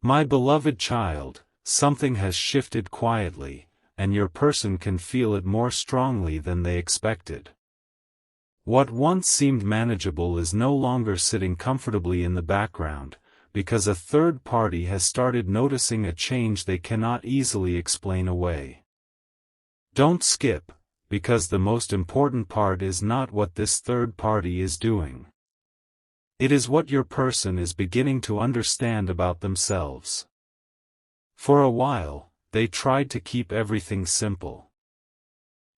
My beloved child, something has shifted quietly, and your person can feel it more strongly than they expected. What once seemed manageable is no longer sitting comfortably in the background, because a third party has started noticing a change they cannot easily explain away. Don't skip, because the most important part is not what this third party is doing. It is what your person is beginning to understand about themselves. For a while, they tried to keep everything simple.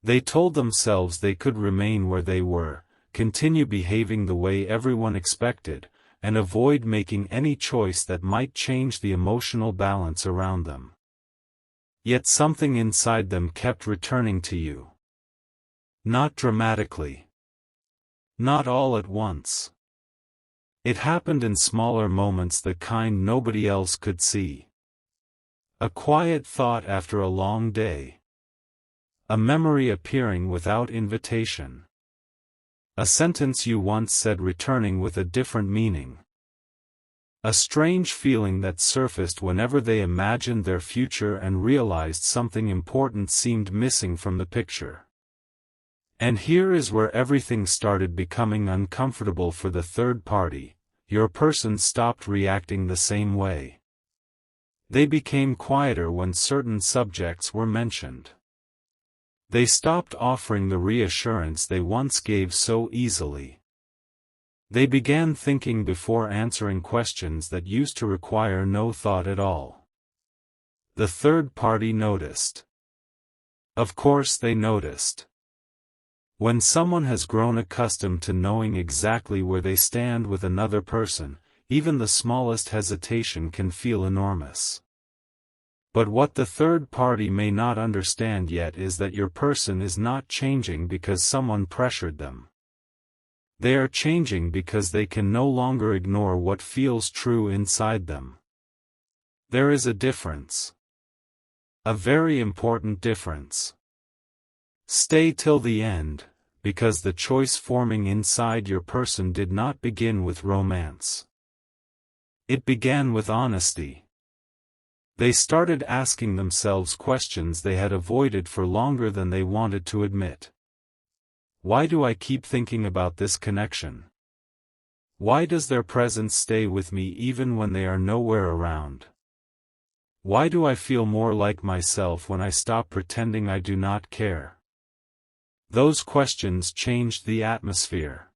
They told themselves they could remain where they were, continue behaving the way everyone expected, and avoid making any choice that might change the emotional balance around them. Yet something inside them kept returning to you. Not dramatically. Not all at once. It happened in smaller moments, the kind nobody else could see. A quiet thought after a long day. A memory appearing without invitation. A sentence you once said returning with a different meaning. A strange feeling that surfaced whenever they imagined their future and realized something important seemed missing from the picture. And here is where everything started becoming uncomfortable for the third party. Your person stopped reacting the same way. They became quieter when certain subjects were mentioned. They stopped offering the reassurance they once gave so easily. They began thinking before answering questions that used to require no thought at all. The third party noticed. Of course they noticed. When someone has grown accustomed to knowing exactly where they stand with another person, even the smallest hesitation can feel enormous. But what the third party may not understand yet is that your person is not changing because someone pressured them. They are changing because they can no longer ignore what feels true inside them. There is a difference. A very important difference. Stay till the end, because the choice forming inside your person did not begin with romance. It began with honesty. They started asking themselves questions they had avoided for longer than they wanted to admit. Why do I keep thinking about this connection? Why does their presence stay with me even when they are nowhere around? Why do I feel more like myself when I stop pretending I do not care? Those questions changed the atmosphere.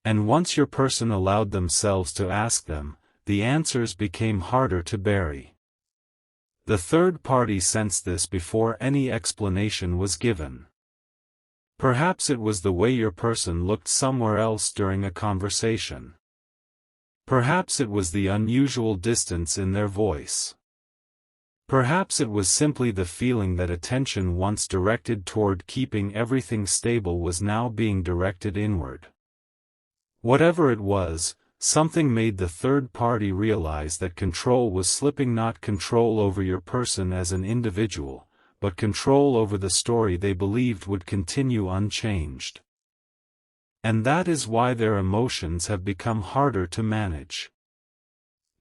And once your person allowed themselves to ask them, the answers became harder to bury. The third party sensed this before any explanation was given. Perhaps it was the way your person looked somewhere else during a conversation. Perhaps it was the unusual distance in their voice. Perhaps it was simply the feeling that attention once directed toward keeping everything stable was now being directed inward. Whatever it was, something made the third party realize that control was slipping, not control over your person as an individual, but control over the story they believed would continue unchanged. And that is why their emotions have become harder to manage.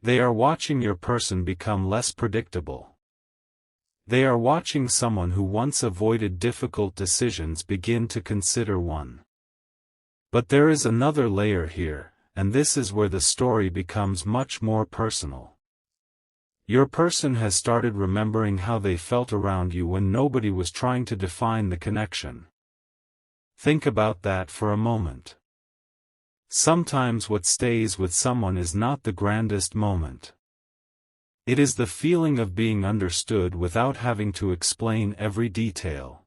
They are watching your person become less predictable. They are watching someone who once avoided difficult decisions begin to consider one. But there is another layer here, and this is where the story becomes much more personal. Your person has started remembering how they felt around you when nobody was trying to define the connection. Think about that for a moment. Sometimes what stays with someone is not the grandest moment. It is the feeling of being understood without having to explain every detail.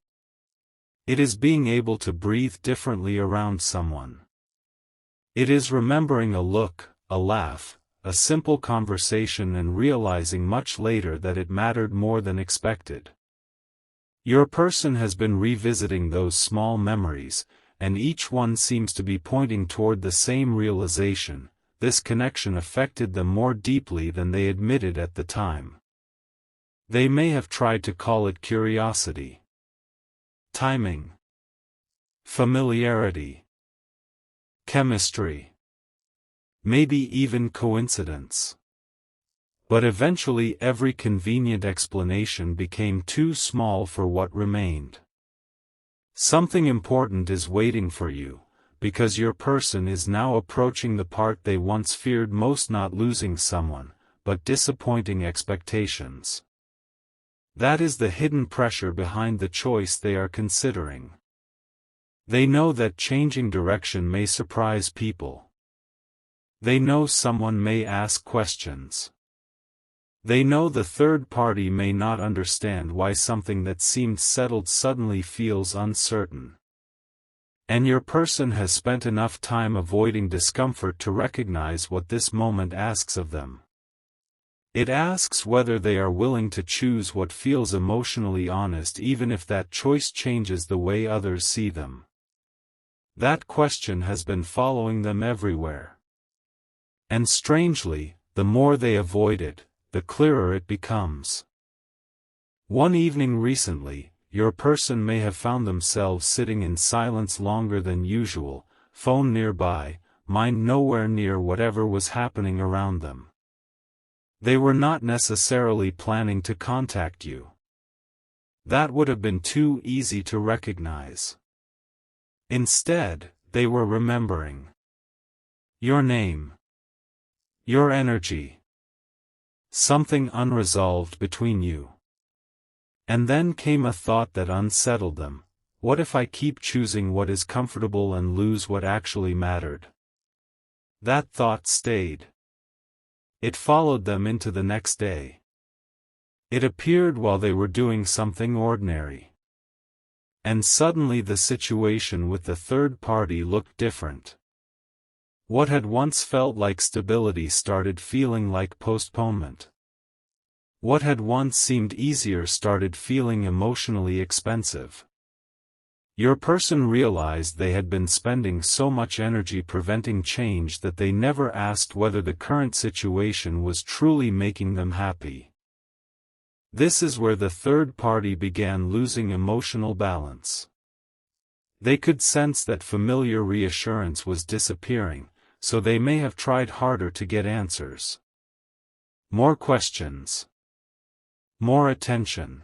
It is being able to breathe differently around someone. It is remembering a look, a laugh, a simple conversation and realizing much later that it mattered more than expected. Your person has been revisiting those small memories, and each one seems to be pointing toward the same realization. This connection affected them more deeply than they admitted at the time. They may have tried to call it curiosity, timing, familiarity, chemistry, maybe even coincidence. But eventually every convenient explanation became too small for what remained. Something important is waiting for you, because your person is now approaching the part they once feared most, not losing someone, but disappointing expectations. That is the hidden pressure behind the choice they are considering. They know that changing direction may surprise people. They know someone may ask questions. They know the third party may not understand why something that seemed settled suddenly feels uncertain. And your person has spent enough time avoiding discomfort to recognize what this moment asks of them. It asks whether they are willing to choose what feels emotionally honest, even if that choice changes the way others see them. That question has been following them everywhere. And strangely, the more they avoid it, the clearer it becomes. One evening recently, your person may have found themselves sitting in silence longer than usual, phone nearby, mind nowhere near whatever was happening around them. They were not necessarily planning to contact you. That would have been too easy to recognize. Instead, they were remembering your name, your energy, something unresolved between you. And then came a thought that unsettled them: what if I keep choosing what is comfortable and lose what actually mattered? That thought stayed. It followed them into the next day. It appeared while they were doing something ordinary. And suddenly the situation with the third party looked different. What had once felt like stability started feeling like postponement. What had once seemed easier started feeling emotionally expensive. Your person realized they had been spending so much energy preventing change that they never asked whether the current situation was truly making them happy. This is where the third party began losing emotional balance. They could sense that familiar reassurance was disappearing, so they may have tried harder to get answers. More questions. More attention.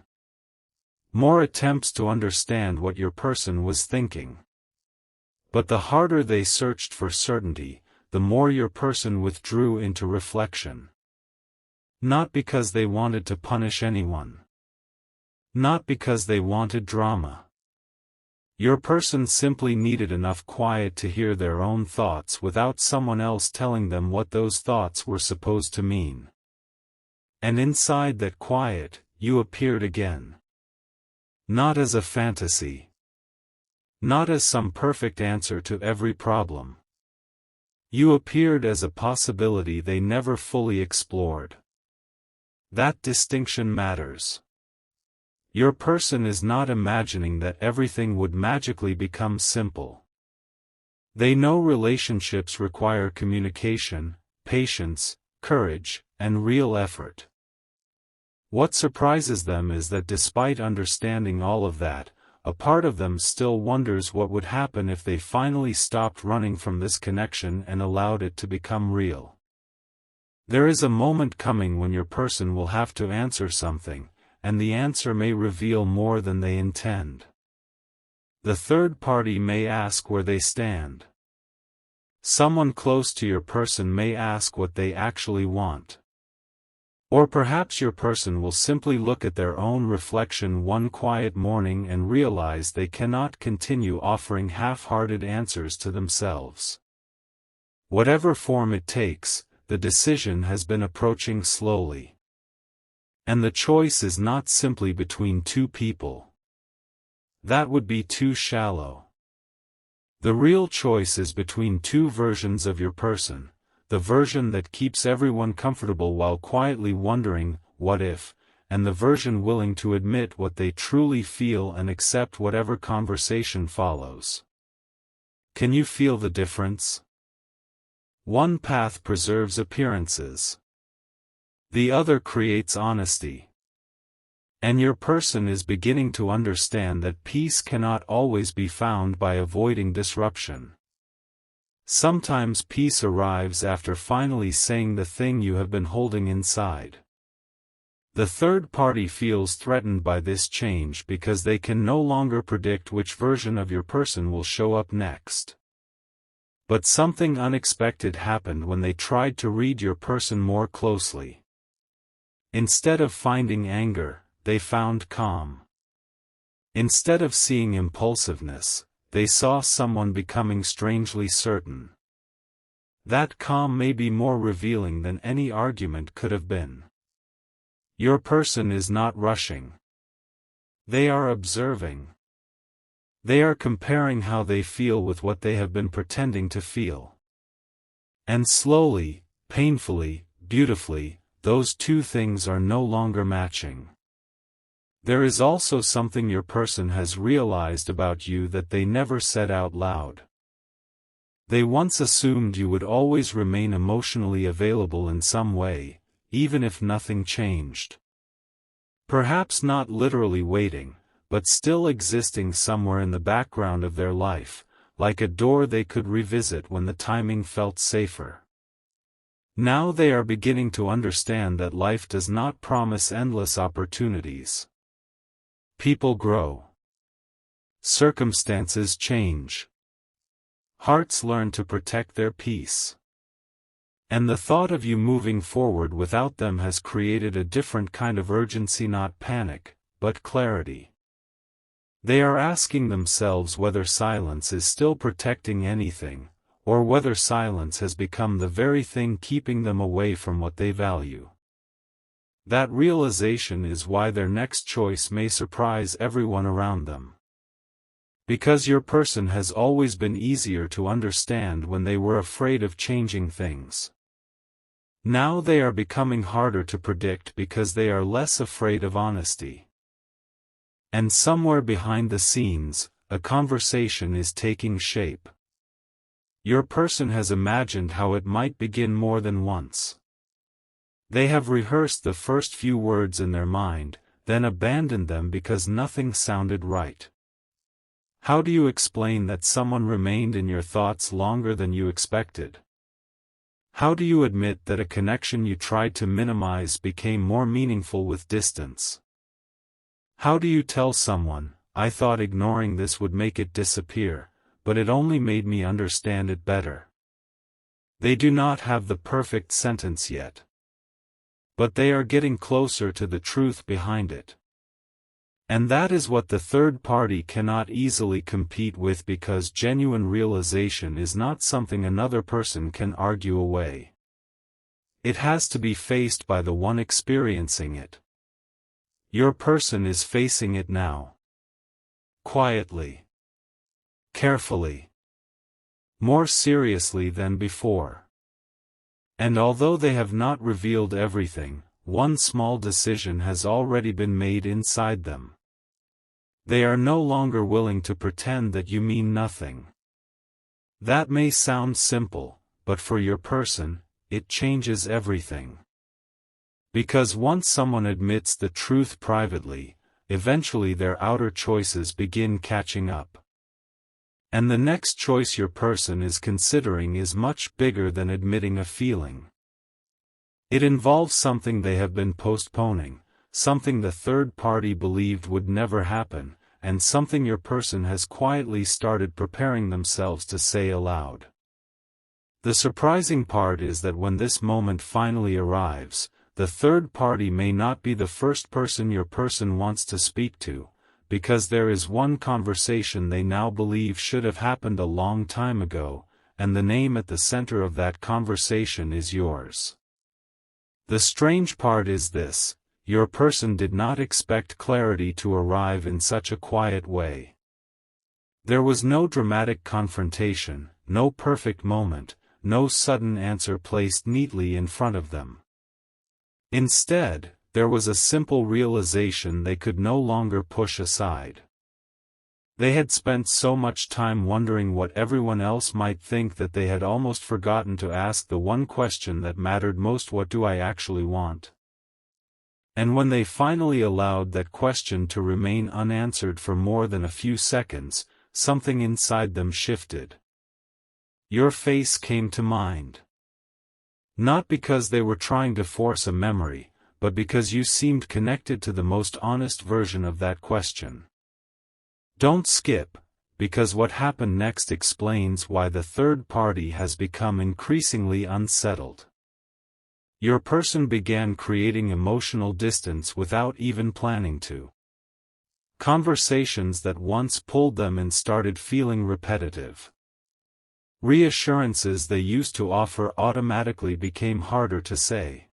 More attempts to understand what your person was thinking. But the harder they searched for certainty, the more your person withdrew into reflection. Not because they wanted to punish anyone. Not because they wanted drama. Your person simply needed enough quiet to hear their own thoughts without someone else telling them what those thoughts were supposed to mean. And inside that quiet, you appeared again. Not as a fantasy. Not as some perfect answer to every problem. You appeared as a possibility they never fully explored. That distinction matters. Your person is not imagining that everything would magically become simple. They know relationships require communication, patience, courage, and real effort. What surprises them is that despite understanding all of that, a part of them still wonders what would happen if they finally stopped running from this connection and allowed it to become real. There is a moment coming when your person will have to answer something, and the answer may reveal more than they intend. The third party may ask where they stand. Someone close to your person may ask what they actually want. Or perhaps your person will simply look at their own reflection one quiet morning and realize they cannot continue offering half-hearted answers to themselves. Whatever form it takes, the decision has been approaching slowly. And the choice is not simply between two people. That would be too shallow. The real choice is between two versions of your person. The version that keeps everyone comfortable while quietly wondering, what if, and the version willing to admit what they truly feel and accept whatever conversation follows. Can you feel the difference? One path preserves appearances. The other creates honesty. And your person is beginning to understand that peace cannot always be found by avoiding disruption. Sometimes peace arrives after finally saying the thing you have been holding inside. The third party feels threatened by this change because they can no longer predict which version of your person will show up next. But something unexpected happened when they tried to read your person more closely. Instead of finding anger, they found calm. Instead of seeing impulsiveness, they saw someone becoming strangely certain. That calm may be more revealing than any argument could have been. Your person is not rushing. They are observing. They are comparing how they feel with what they have been pretending to feel. And slowly, painfully, beautifully, those two things are no longer matching. There is also something your person has realized about you that they never said out loud. They once assumed you would always remain emotionally available in some way, even if nothing changed. Perhaps not literally waiting, but still existing somewhere in the background of their life, like a door they could revisit when the timing felt safer. Now they are beginning to understand that life does not promise endless opportunities. People grow. Circumstances change. Hearts learn to protect their peace. And the thought of you moving forward without them has created a different kind of urgency, not panic, but clarity. They are asking themselves whether silence is still protecting anything, or whether silence has become the very thing keeping them away from what they value. That realization is why their next choice may surprise everyone around them. Because your person has always been easier to understand when they were afraid of changing things. Now they are becoming harder to predict because they are less afraid of honesty. And somewhere behind the scenes, a conversation is taking shape. Your person has imagined how it might begin more than once. They have rehearsed the first few words in their mind, then abandoned them because nothing sounded right. How do you explain that someone remained in your thoughts longer than you expected? How do you admit that a connection you tried to minimize became more meaningful with distance? How do you tell someone, I thought ignoring this would make it disappear, but it only made me understand it better? They do not have the perfect sentence yet. But they are getting closer to the truth behind it. And that is what the third party cannot easily compete with, because genuine realization is not something another person can argue away. It has to be faced by the one experiencing it. Your person is facing it now. Quietly. Carefully. More seriously than before. And although they have not revealed everything, one small decision has already been made inside them. They are no longer willing to pretend that you mean nothing. That may sound simple, but for your person, it changes everything. Because once someone admits the truth privately, eventually their outer choices begin catching up. And the next choice your person is considering is much bigger than admitting a feeling. It involves something they have been postponing, something the third party believed would never happen, and something your person has quietly started preparing themselves to say aloud. The surprising part is that when this moment finally arrives, the third party may not be the first person your person wants to speak to, because there is one conversation they now believe should have happened a long time ago, and the name at the center of that conversation is yours. The strange part is this: your person did not expect clarity to arrive in such a quiet way. There was no dramatic confrontation, no perfect moment, no sudden answer placed neatly in front of them. Instead, there was a simple realization they could no longer push aside. They had spent so much time wondering what everyone else might think that they had almost forgotten to ask the one question that mattered most: what do I actually want? And when they finally allowed that question to remain unanswered for more than a few seconds, something inside them shifted. Your face came to mind. Not because they were trying to force a memory, but because you seemed connected to the most honest version of that question. Don't skip, because what happened next explains why the third party has become increasingly unsettled. Your person began creating emotional distance without even planning to. Conversations that once pulled them in started feeling repetitive. Reassurances they used to offer automatically became harder to say.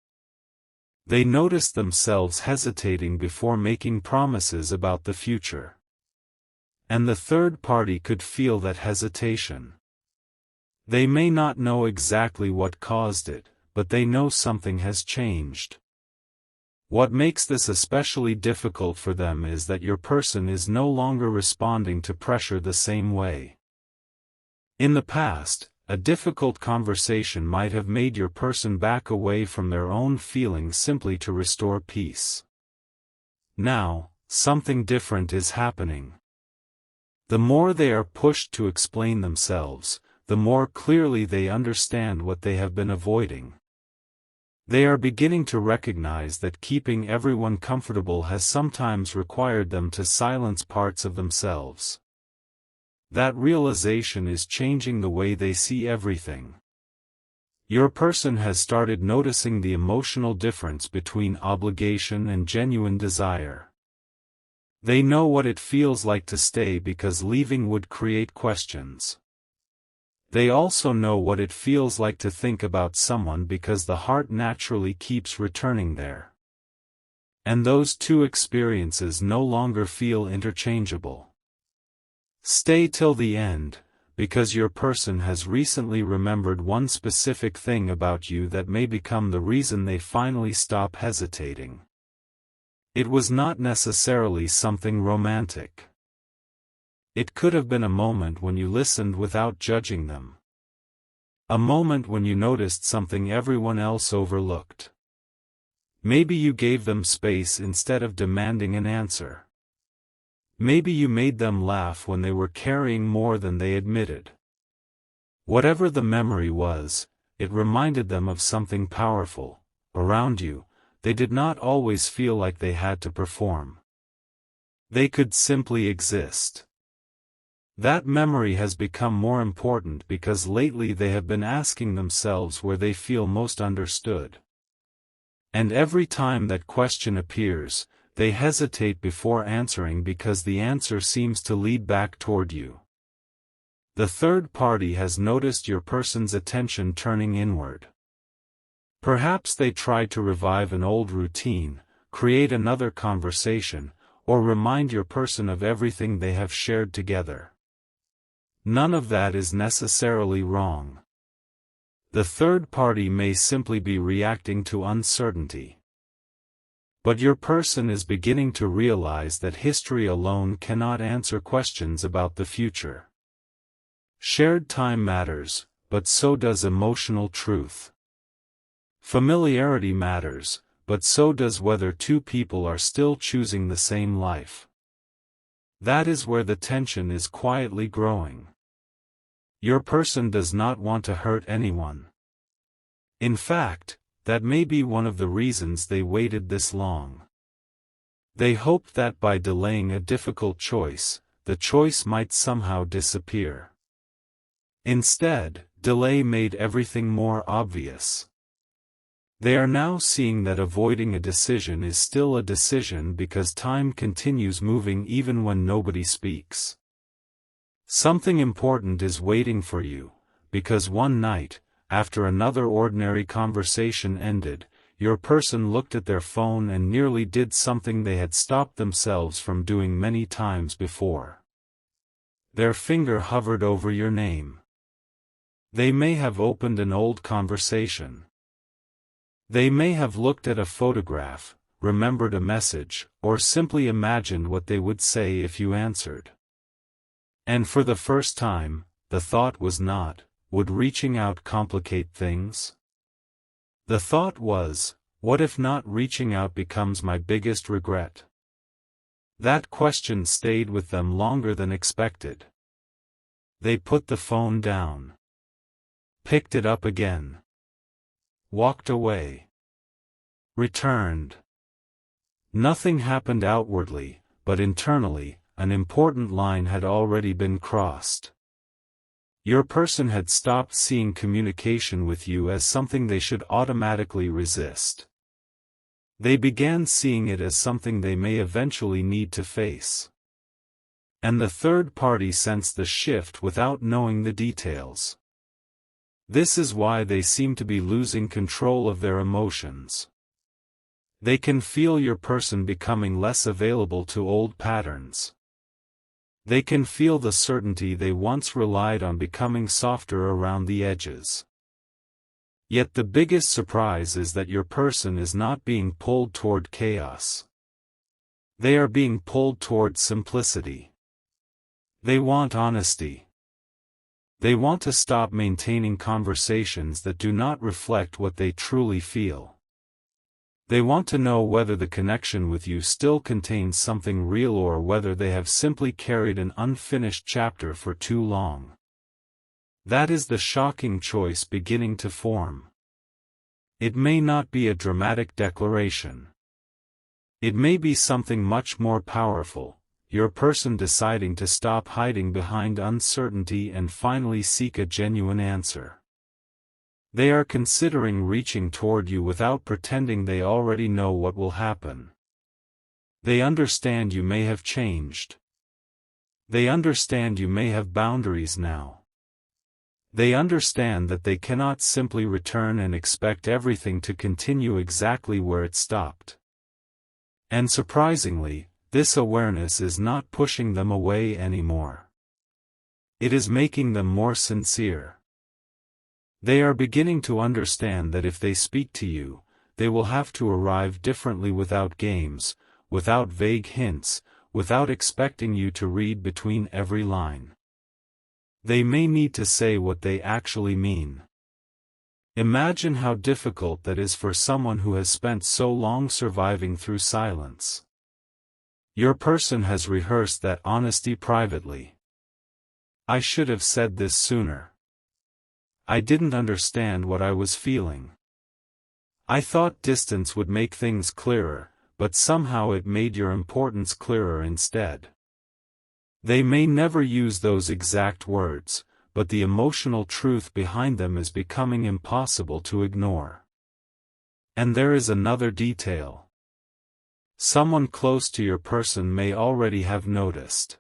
They noticed themselves hesitating before making promises about the future. And the third party could feel that hesitation. They may not know exactly what caused it, but they know something has changed. What makes this especially difficult for them is that your person is no longer responding to pressure the same way. In the past, a difficult conversation might have made your person back away from their own feelings simply to restore peace. Now, something different is happening. The more they are pushed to explain themselves, the more clearly they understand what they have been avoiding. They are beginning to recognize that keeping everyone comfortable has sometimes required them to silence parts of themselves. That realization is changing the way they see everything. Your person has started noticing the emotional difference between obligation and genuine desire. They know what it feels like to stay because leaving would create questions. They also know what it feels like to think about someone because the heart naturally keeps returning there. And those two experiences no longer feel interchangeable. Stay till the end, because your person has recently remembered one specific thing about you that may become the reason they finally stop hesitating. It was not necessarily something romantic. It could have been a moment when you listened without judging them. A moment when you noticed something everyone else overlooked. Maybe you gave them space instead of demanding an answer. Maybe you made them laugh when they were carrying more than they admitted. Whatever the memory was, it reminded them of something powerful. Around you, they did not always feel like they had to perform. They could simply exist. That memory has become more important because lately they have been asking themselves where they feel most understood. And every time that question appears, they hesitate before answering because the answer seems to lead back toward you. The third party has noticed your person's attention turning inward. Perhaps they try to revive an old routine, create another conversation, or remind your person of everything they have shared together. None of that is necessarily wrong. The third party may simply be reacting to uncertainty. But your person is beginning to realize that history alone cannot answer questions about the future. Shared time matters, but so does emotional truth. Familiarity matters, but so does whether two people are still choosing the same life. That is where the tension is quietly growing. Your person does not want to hurt anyone. In fact, that may be one of the reasons they waited this long. They hoped that by delaying a difficult choice, the choice might somehow disappear. Instead, delay made everything more obvious. They are now seeing that avoiding a decision is still a decision because time continues moving even when nobody speaks. Something important is waiting for you, because one night, after another ordinary conversation ended, your person looked at their phone and nearly did something they had stopped themselves from doing many times before. Their finger hovered over your name. They may have opened an old conversation. They may have looked at a photograph, remembered a message, or simply imagined what they would say if you answered. And for the first time, the thought was not, would reaching out complicate things? The thought was, what if not reaching out becomes my biggest regret? That question stayed with them longer than expected. They put the phone down. picked it up again, walked away, returned. Nothing happened outwardly, but internally, an important line had already been crossed. Your person had stopped seeing communication with you as something they should automatically resist. They began seeing it as something they may eventually need to face. And the third party sensed the shift without knowing the details. This is why they seem to be losing control of their emotions. They can feel your person becoming less available to old patterns. They can feel the certainty they once relied on becoming softer around the edges. Yet the biggest surprise is that your person is not being pulled toward chaos. They are being pulled toward simplicity. They want honesty. They want to stop maintaining conversations that do not reflect what they truly feel. They want to know whether the connection with you still contains something real or whether they have simply carried an unfinished chapter for too long. That is the shocking choice beginning to form. It may not be a dramatic declaration. It may be something much more powerful, your person deciding to stop hiding behind uncertainty and finally seek a genuine answer. They are considering reaching toward you without pretending they already know what will happen. They understand you may have changed. They understand you may have boundaries now. They understand that they cannot simply return and expect everything to continue exactly where it stopped. And surprisingly, this awareness is not pushing them away anymore. It is making them more sincere. They are beginning to understand that if they speak to you, they will have to arrive differently without games, without vague hints, without expecting you to read between every line. They may need to say what they actually mean. Imagine how difficult that is for someone who has spent so long surviving through silence. Your person has rehearsed that honesty privately. I should have said this sooner. I didn't understand what I was feeling. I thought distance would make things clearer, but somehow it made your importance clearer instead. They may never use those exact words, but the emotional truth behind them is becoming impossible to ignore. And there is another detail. Someone close to your person may already have noticed.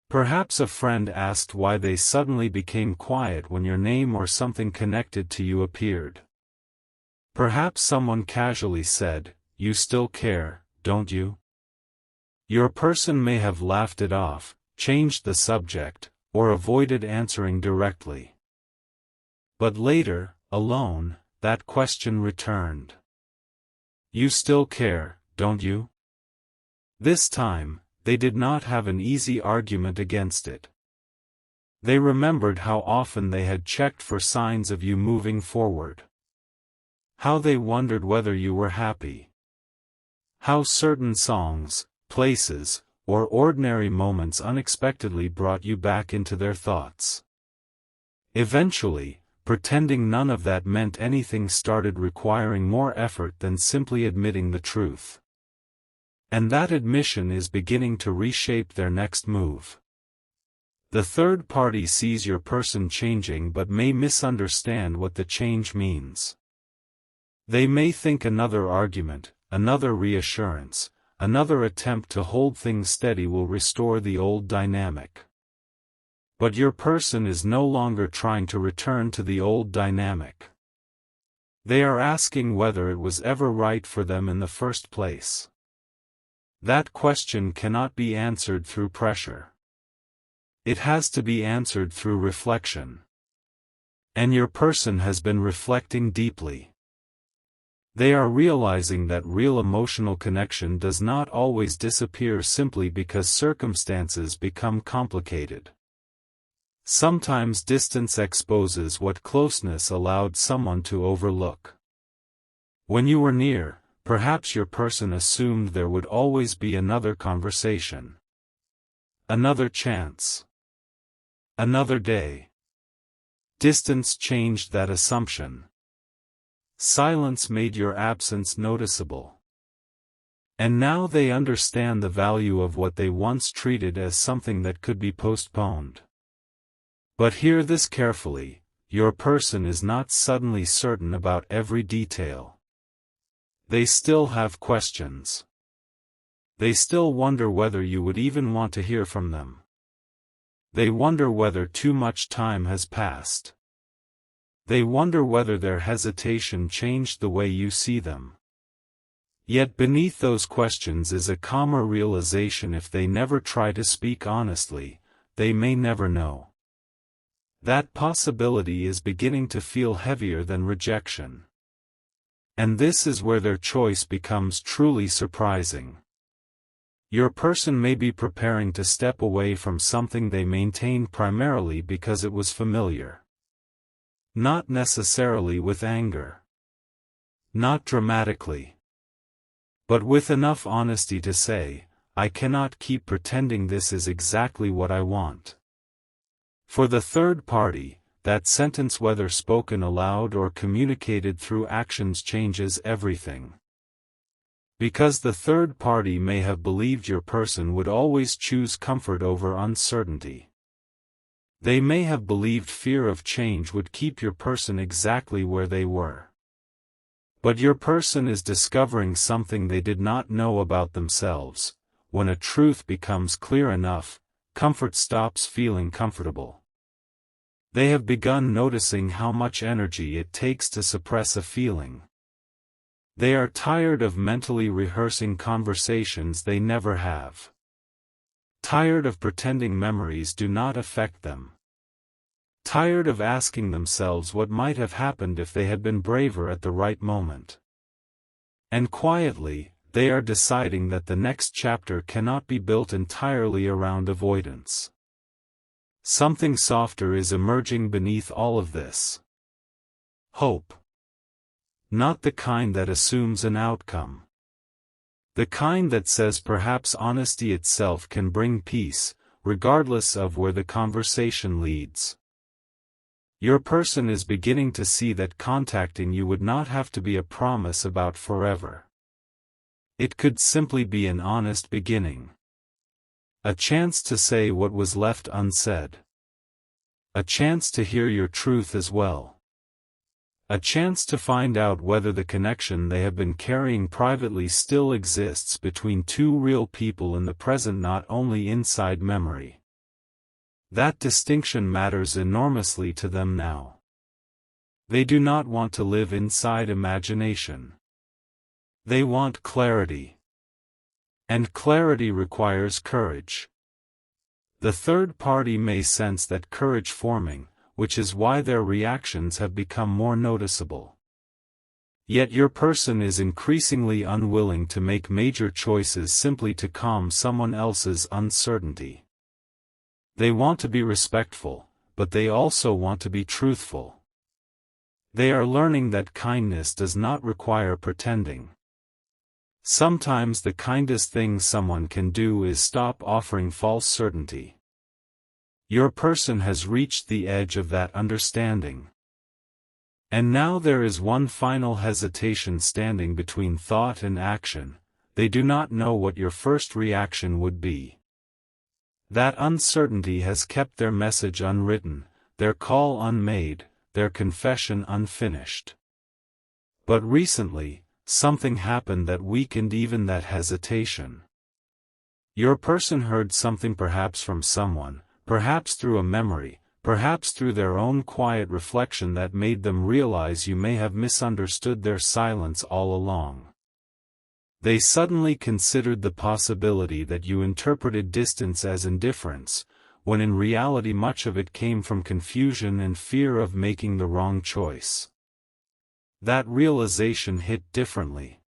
Perhaps a friend asked why they suddenly became quiet when your name or something connected to you appeared. Perhaps someone casually said, "You still care, don't you?" Your person may have laughed it off, changed the subject, or avoided answering directly. But later, alone, that question returned. "You still care, don't you?" This time, they did not have an easy argument against it. They remembered how often they had checked for signs of you moving forward. How they wondered whether you were happy. How certain songs, places, or ordinary moments unexpectedly brought you back into their thoughts. Eventually, pretending none of that meant anything started requiring more effort than simply admitting the truth. And that admission is beginning to reshape their next move. The third party sees your person changing but may misunderstand what the change means. They may think another argument, another reassurance, another attempt to hold things steady will restore the old dynamic. But your person is no longer trying to return to the old dynamic. They are asking whether it was ever right for them in the first place. That question cannot be answered through pressure. It has to be answered through reflection. And your person has been reflecting deeply. They are realizing that real emotional connection does not always disappear simply because circumstances become complicated. Sometimes distance exposes what closeness allowed someone to overlook. When you were near, perhaps your person assumed there would always be another conversation. Another chance. Another day. Distance changed that assumption. Silence made your absence noticeable. And now they understand the value of what they once treated as something that could be postponed. But hear this carefully, your person is not suddenly certain about every detail. They still have questions. They still wonder whether you would even want to hear from them. They wonder whether too much time has passed. They wonder whether their hesitation changed the way you see them. Yet beneath those questions is a calmer realization: if they never try to speak honestly, they may never know. That possibility is beginning to feel heavier than rejection. And this is where their choice becomes truly surprising. Your person may be preparing to step away from something they maintained primarily because it was familiar. Not necessarily with anger. Not dramatically. But with enough honesty to say, I cannot keep pretending this is exactly what I want. For the third party, that sentence, whether spoken aloud or communicated through actions, changes everything. Because the third party may have believed your person would always choose comfort over uncertainty. They may have believed fear of change would keep your person exactly where they were. But your person is discovering something they did not know about themselves. When a truth becomes clear enough, comfort stops feeling comfortable. They have begun noticing how much energy it takes to suppress a feeling. They are tired of mentally rehearsing conversations they never have. Tired of pretending memories do not affect them. Tired of asking themselves what might have happened if they had been braver at the right moment. And quietly, they are deciding that the next chapter cannot be built entirely around avoidance. Something softer is emerging beneath all of this. Hope. Not the kind that assumes an outcome. The kind that says perhaps honesty itself can bring peace, regardless of where the conversation leads. Your person is beginning to see that contacting you would not have to be a promise about forever. It could simply be an honest beginning. A chance to say what was left unsaid. A chance to hear your truth as well. A chance to find out whether the connection they have been carrying privately still exists between two real people in the present, not only inside memory. That distinction matters enormously to them now. They do not want to live inside imagination. They want clarity. And clarity requires courage. The third party may sense that courage forming, which is why their reactions have become more noticeable. Yet your person is increasingly unwilling to make major choices simply to calm someone else's uncertainty. They want to be respectful, but they also want to be truthful. They are learning that kindness does not require pretending. Sometimes the kindest thing someone can do is stop offering false certainty. Your person has reached the edge of that understanding. And now there is one final hesitation standing between thought and action. They do not know what your first reaction would be. That uncertainty has kept their message unwritten, their call unmade, their confession unfinished. But recently, something happened that weakened even that hesitation. Your person heard something, perhaps from someone, perhaps through a memory, perhaps through their own quiet reflection, that made them realize you may have misunderstood their silence all along. They suddenly considered the possibility that you interpreted distance as indifference, when in reality much of it came from confusion and fear of making the wrong choice. That realization hit differently.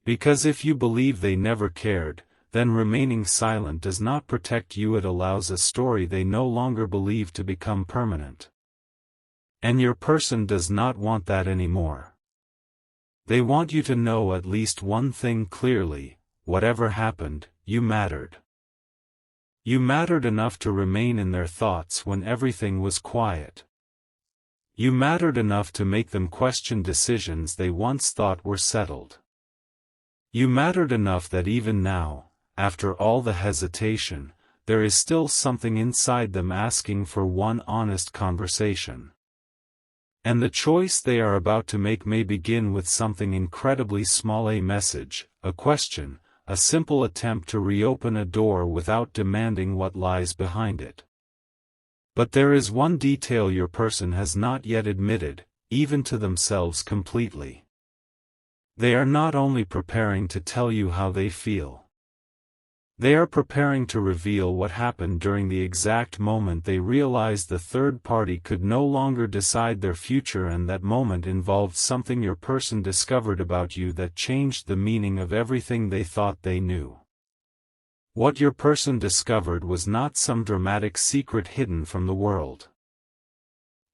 Because if you believe they never cared, then remaining silent does not protect you, it allows a story they no longer believe to become permanent. And your person does not want that anymore. They want you to know at least one thing clearly: whatever happened, you mattered. You mattered enough to remain in their thoughts when everything was quiet. You mattered enough to make them question decisions they once thought were settled. You mattered enough that even now, after all the hesitation, there is still something inside them asking for one honest conversation. And the choice they are about to make may begin with something incredibly small: a message, a question, a simple attempt to reopen a door without demanding what lies behind it. But there is one detail your person has not yet admitted, even to themselves completely. They are not only preparing to tell you how they feel. They are preparing to reveal what happened during the exact moment they realized the third party could no longer decide their future, and that moment involved something your person discovered about you that changed the meaning of everything they thought they knew. What your person discovered was not some dramatic secret hidden from the world.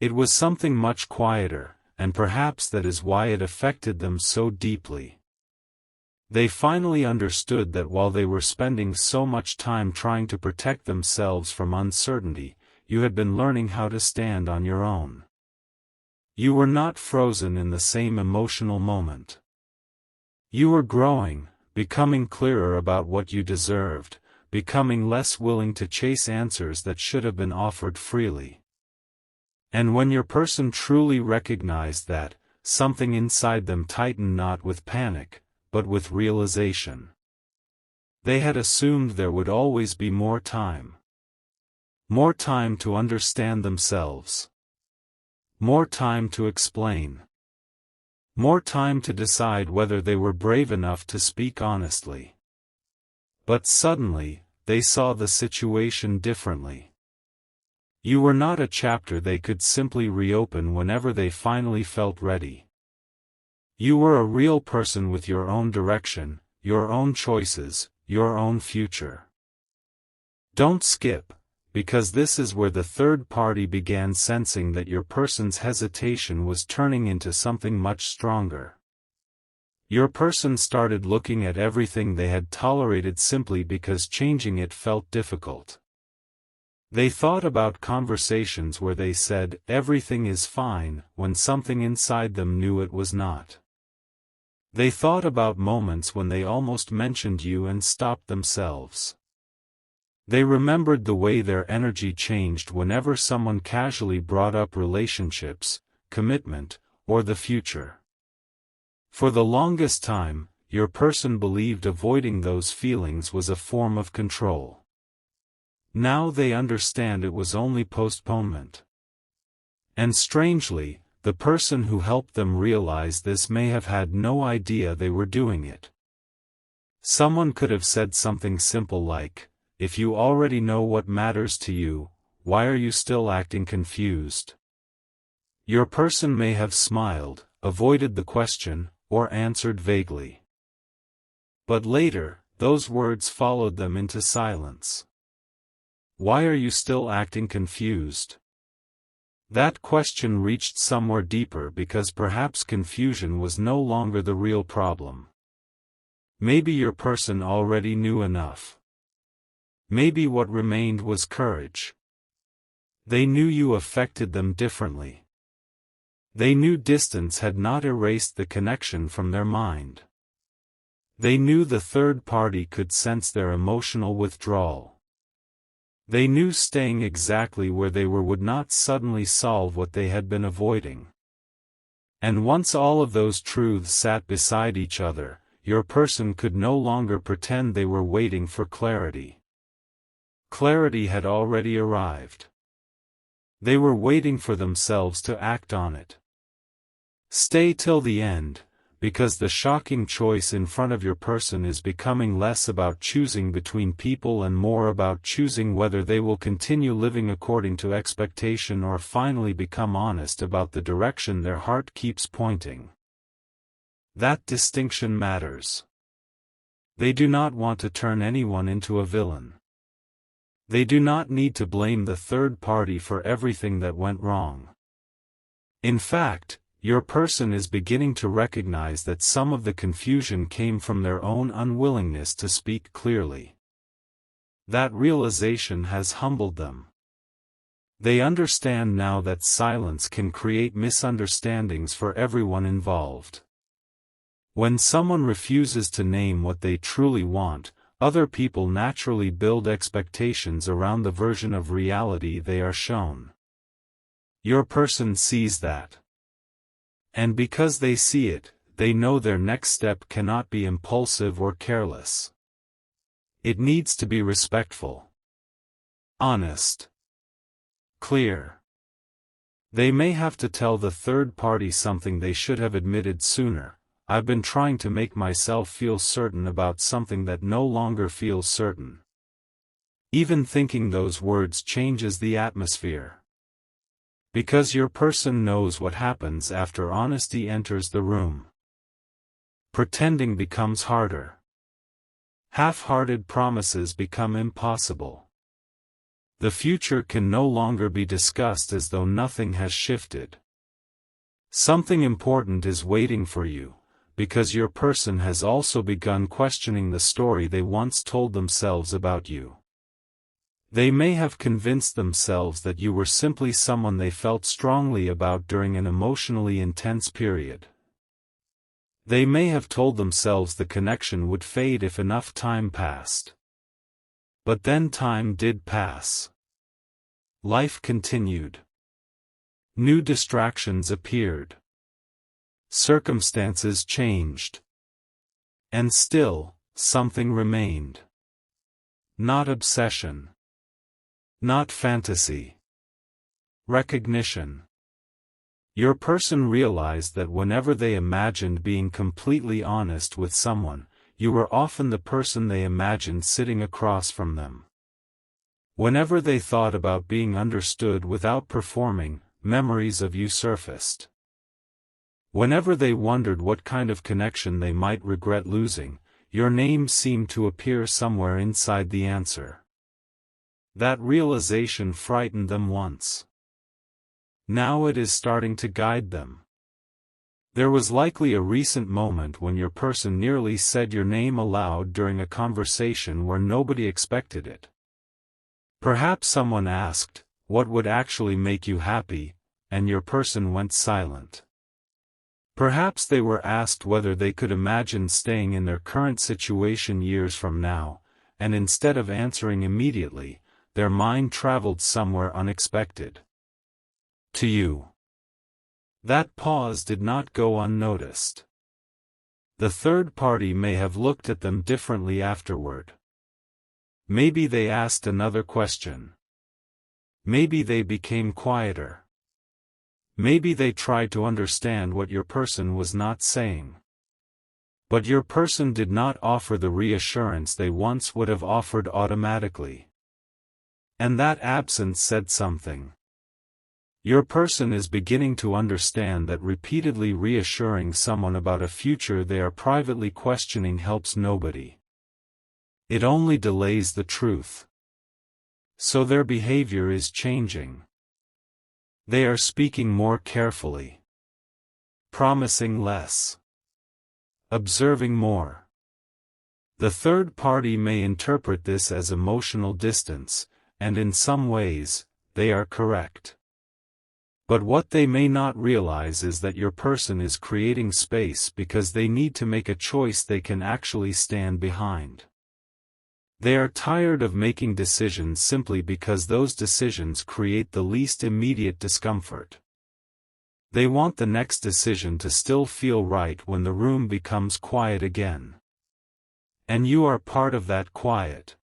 It was something much quieter, and perhaps that is why it affected them so deeply. They finally understood that while they were spending so much time trying to protect themselves from uncertainty, you had been learning how to stand on your own. You were not frozen in the same emotional moment. You were growing, becoming clearer about what you deserved, becoming less willing to chase answers that should have been offered freely. And when your person truly recognized that, something inside them tightened, not with panic, but with realization. They had assumed there would always be more time. More time to understand themselves. More time to explain. More time to decide whether they were brave enough to speak honestly. But suddenly, they saw the situation differently. You were not a chapter they could simply reopen whenever they finally felt ready. You were a real person with your own direction, your own choices, your own future. Don't skip, because this is where the third party began sensing that your person's hesitation was turning into something much stronger. Your person started looking at everything they had tolerated simply because changing it felt difficult. They thought about conversations where they said, "Everything is fine," when something inside them knew it was not. They thought about moments when they almost mentioned you and stopped themselves. They remembered the way their energy changed whenever someone casually brought up relationships, commitment, or the future. For the longest time, your person believed avoiding those feelings was a form of control. Now they understand it was only postponement. And strangely, the person who helped them realize this may have had no idea they were doing it. Someone could have said something simple like, "If you already know what matters to you, why are you still acting confused?" Your person may have smiled, avoided the question, or answered vaguely. But later, those words followed them into silence. Why are you still acting confused? That question reached somewhere deeper because perhaps confusion was no longer the real problem. Maybe your person already knew enough. Maybe what remained was courage. They knew you affected them differently. They knew distance had not erased the connection from their mind. They knew the third party could sense their emotional withdrawal. They knew staying exactly where they were would not suddenly solve what they had been avoiding. And once all of those truths sat beside each other, your person could no longer pretend they were waiting for clarity. Clarity had already arrived. They were waiting for themselves to act on it. Stay till the end, because the shocking choice in front of your person is becoming less about choosing between people and more about choosing whether they will continue living according to expectation or finally become honest about the direction their heart keeps pointing. That distinction matters. They do not want to turn anyone into a villain. They do not need to blame the third party for everything that went wrong. In fact, your person is beginning to recognize that some of the confusion came from their own unwillingness to speak clearly. That realization has humbled them. They understand now that silence can create misunderstandings for everyone involved. When someone refuses to name what they truly want, other people naturally build expectations around the version of reality they are shown. Your person sees that. And because they see it, they know their next step cannot be impulsive or careless. It needs to be respectful, honest, clear. They may have to tell the third party something they should have admitted sooner. I've been trying to make myself feel certain about something that no longer feels certain. Even thinking those words changes the atmosphere. Because your person knows what happens after honesty enters the room. Pretending becomes harder. Half-hearted promises become impossible. The future can no longer be discussed as though nothing has shifted. Something important is waiting for you, because your person has also begun questioning the story they once told themselves about you. They may have convinced themselves that you were simply someone they felt strongly about during an emotionally intense period. They may have told themselves the connection would fade if enough time passed. But then time did pass. Life continued. New distractions appeared. Circumstances changed. And still, something remained. Not obsession. Not fantasy. Recognition. Your person realized that whenever they imagined being completely honest with someone, you were often the person they imagined sitting across from them. Whenever they thought about being understood without performing, memories of you surfaced. Whenever they wondered what kind of connection they might regret losing, your name seemed to appear somewhere inside the answer. That realization frightened them once. Now it is starting to guide them. There was likely a recent moment when your person nearly said your name aloud during a conversation where nobody expected it. Perhaps someone asked, "What would actually make you happy?" and your person went silent. Perhaps they were asked whether they could imagine staying in their current situation years from now, and instead of answering immediately, their mind traveled somewhere unexpected. To you. That pause did not go unnoticed. The third party may have looked at them differently afterward. Maybe they asked another question. Maybe they became quieter. Maybe they tried to understand what your person was not saying. But your person did not offer the reassurance they once would have offered automatically. And that absence said something. Your person is beginning to understand that repeatedly reassuring someone about a future they are privately questioning helps nobody. It only delays the truth. So their behavior is changing. They are speaking more carefully. Promising less. Observing more. The third party may interpret this as emotional distance, and in some ways, they are correct. But what they may not realize is that your person is creating space because they need to make a choice they can actually stand behind. They are tired of making decisions simply because those decisions create the least immediate discomfort. They want the next decision to still feel right when the room becomes quiet again. And you are part of that quiet.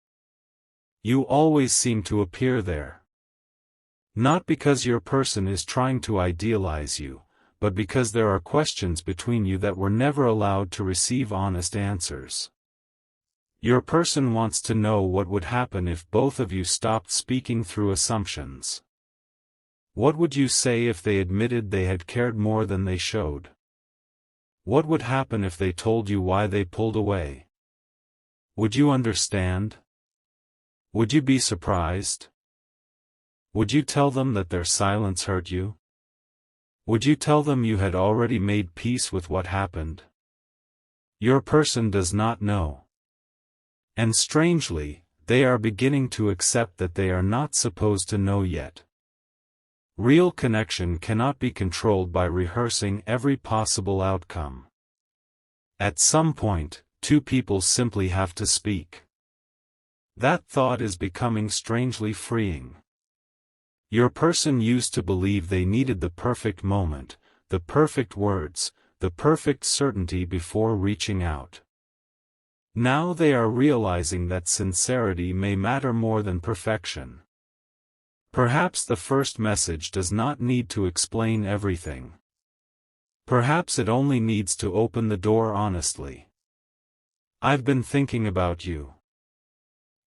You always seem to appear there. Not because your person is trying to idealize you, but because there are questions between you that were never allowed to receive honest answers. Your person wants to know what would happen if both of you stopped speaking through assumptions. What would you say if they admitted they had cared more than they showed? What would happen if they told you why they pulled away? Would you understand? Would you be surprised? Would you tell them that their silence hurt you? Would you tell them you had already made peace with what happened? Your person does not know. And strangely, they are beginning to accept that they are not supposed to know yet. Real connection cannot be controlled by rehearsing every possible outcome. At some point, two people simply have to speak. That thought is becoming strangely freeing. Your person used to believe they needed the perfect moment, the perfect words, the perfect certainty before reaching out. Now they are realizing that sincerity may matter more than perfection. Perhaps the first message does not need to explain everything. Perhaps it only needs to open the door honestly. I've been thinking about you.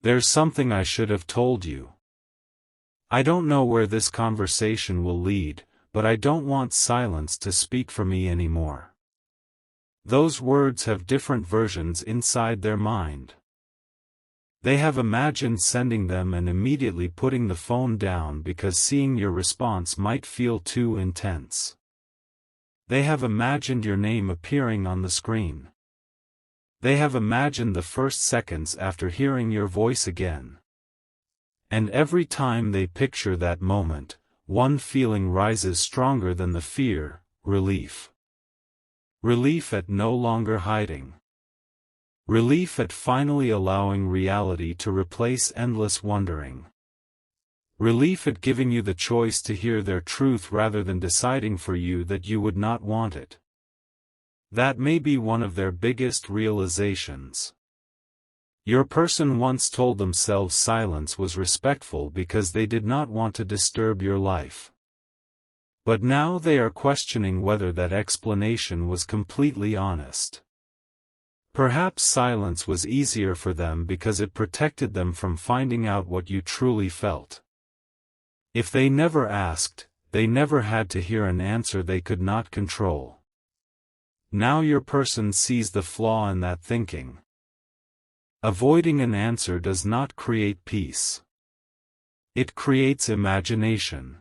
There's something I should have told you. I don't know where this conversation will lead, but I don't want silence to speak for me anymore. Those words have different versions inside their mind. They have imagined sending them and immediately putting the phone down because seeing your response might feel too intense. They have imagined your name appearing on the screen. They have imagined the first seconds after hearing your voice again. And every time they picture that moment, one feeling rises stronger than the fear: relief. Relief at no longer hiding. Relief at finally allowing reality to replace endless wondering. Relief at giving you the choice to hear their truth rather than deciding for you that you would not want it. That may be one of their biggest realizations. Your person once told themselves silence was respectful because they did not want to disturb your life. But now they are questioning whether that explanation was completely honest. Perhaps silence was easier for them because it protected them from finding out what you truly felt. If they never asked, they never had to hear an answer they could not control. Now your person sees the flaw in that thinking. Avoiding an answer does not create peace. It creates imagination.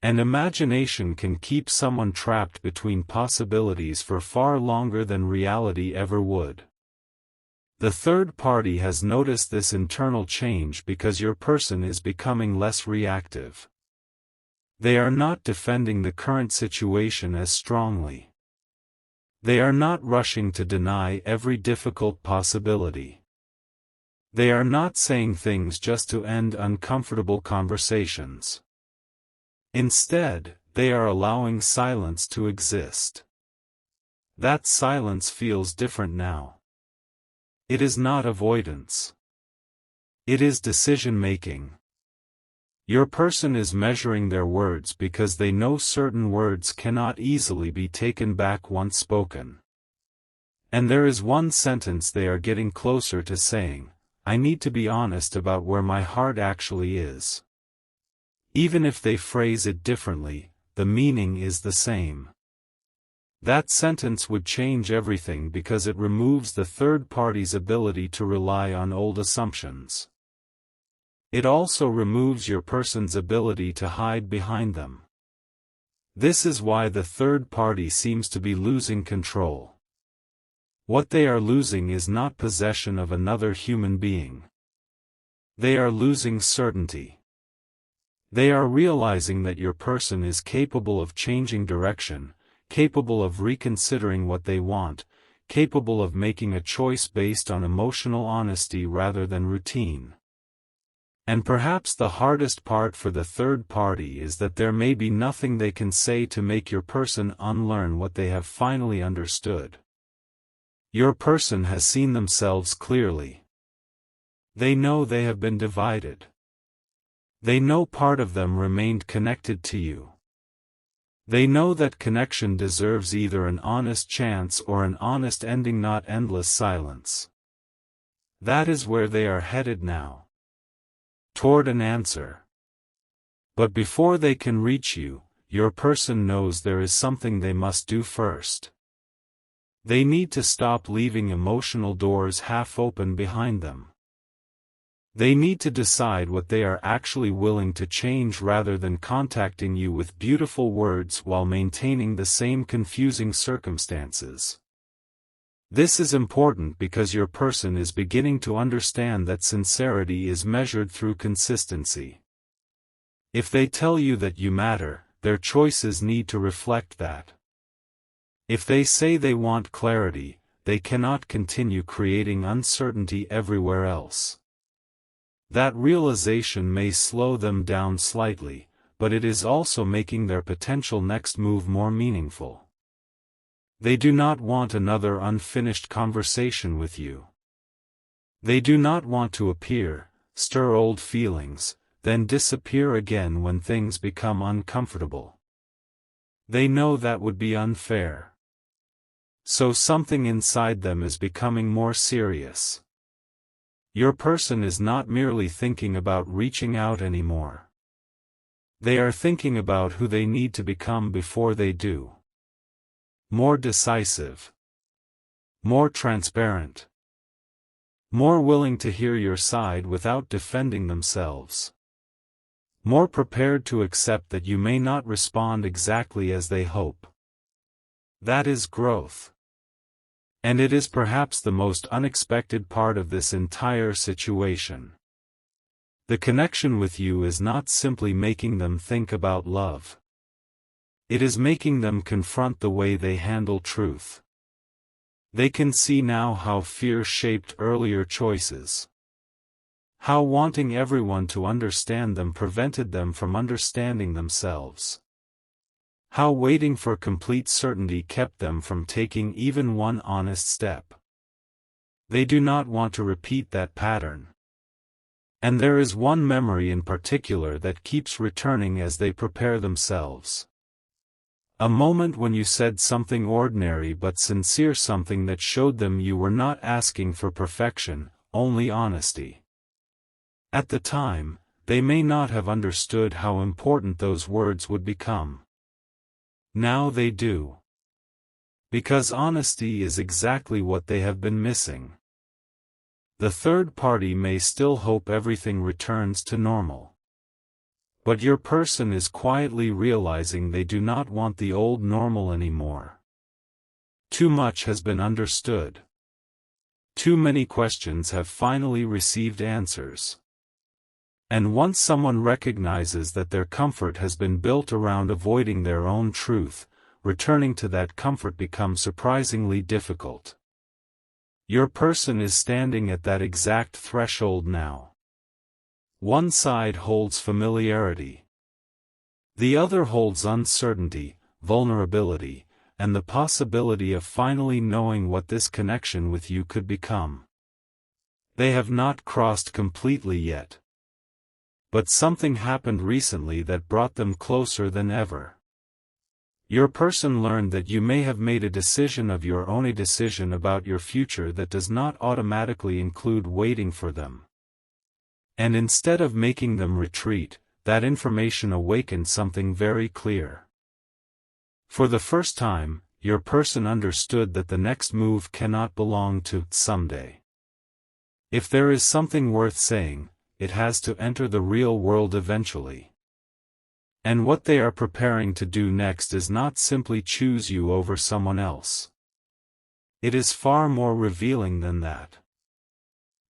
And imagination can keep someone trapped between possibilities for far longer than reality ever would. The third party has noticed this internal change because your person is becoming less reactive. They are not defending the current situation as strongly. They are not rushing to deny every difficult possibility. They are not saying things just to end uncomfortable conversations. Instead, they are allowing silence to exist. That silence feels different now. It is not avoidance. It is decision-making. Your person is measuring their words because they know certain words cannot easily be taken back once spoken. And there is one sentence they are getting closer to saying: I need to be honest about where my heart actually is. Even if they phrase it differently, the meaning is the same. That sentence would change everything because it removes the third party's ability to rely on old assumptions. It also removes your person's ability to hide behind them. This is why the third party seems to be losing control. What they are losing is not possession of another human being. They are losing certainty. They are realizing that your person is capable of changing direction, capable of reconsidering what they want, capable of making a choice based on emotional honesty rather than routine. And perhaps the hardest part for the third party is that there may be nothing they can say to make your person unlearn what they have finally understood. Your person has seen themselves clearly. They know they have been divided. They know part of them remained connected to you. They know that connection deserves either an honest chance or an honest ending, not endless silence. That is where they are headed now. Toward an answer. But before they can reach you, your person knows there is something they must do first. They need to stop leaving emotional doors half open behind them. They need to decide what they are actually willing to change rather than contacting you with beautiful words while maintaining the same confusing circumstances. This is important because your person is beginning to understand that sincerity is measured through consistency. If they tell you that you matter, their choices need to reflect that. If they say they want clarity, they cannot continue creating uncertainty everywhere else. That realization may slow them down slightly, but it is also making their potential next move more meaningful. They do not want another unfinished conversation with you. They do not want to appear, stir old feelings, then disappear again when things become uncomfortable. They know that would be unfair. So something inside them is becoming more serious. Your person is not merely thinking about reaching out anymore. They are thinking about who they need to become before they do. More decisive. More transparent. More willing to hear your side without defending themselves. More prepared to accept that you may not respond exactly as they hope. That is growth. And it is perhaps the most unexpected part of this entire situation. The connection with you is not simply making them think about love. It is making them confront the way they handle truth. They can see now how fear shaped earlier choices. How wanting everyone to understand them prevented them from understanding themselves. How waiting for complete certainty kept them from taking even one honest step. They do not want to repeat that pattern. And there is one memory in particular that keeps returning as they prepare themselves. A moment when you said something ordinary but sincere, something that showed them you were not asking for perfection, only honesty. At the time, they may not have understood how important those words would become. Now they do. Because honesty is exactly what they have been missing. The third party may still hope everything returns to normal. But your person is quietly realizing they do not want the old normal anymore. Too much has been understood. Too many questions have finally received answers. And once someone recognizes that their comfort has been built around avoiding their own truth, returning to that comfort becomes surprisingly difficult. Your person is standing at that exact threshold now. One side holds familiarity. The other holds uncertainty, vulnerability, and the possibility of finally knowing what this connection with you could become. They have not crossed completely yet. But something happened recently that brought them closer than ever. Your person learned that you may have made a decision of your own, a decision about your future that does not automatically include waiting for them. And instead of making them retreat, that information awakened something very clear. For the first time, your person understood that the next move cannot belong to someday. If there is something worth saying, it has to enter the real world eventually. And what they are preparing to do next is not simply choose you over someone else. It is far more revealing than that.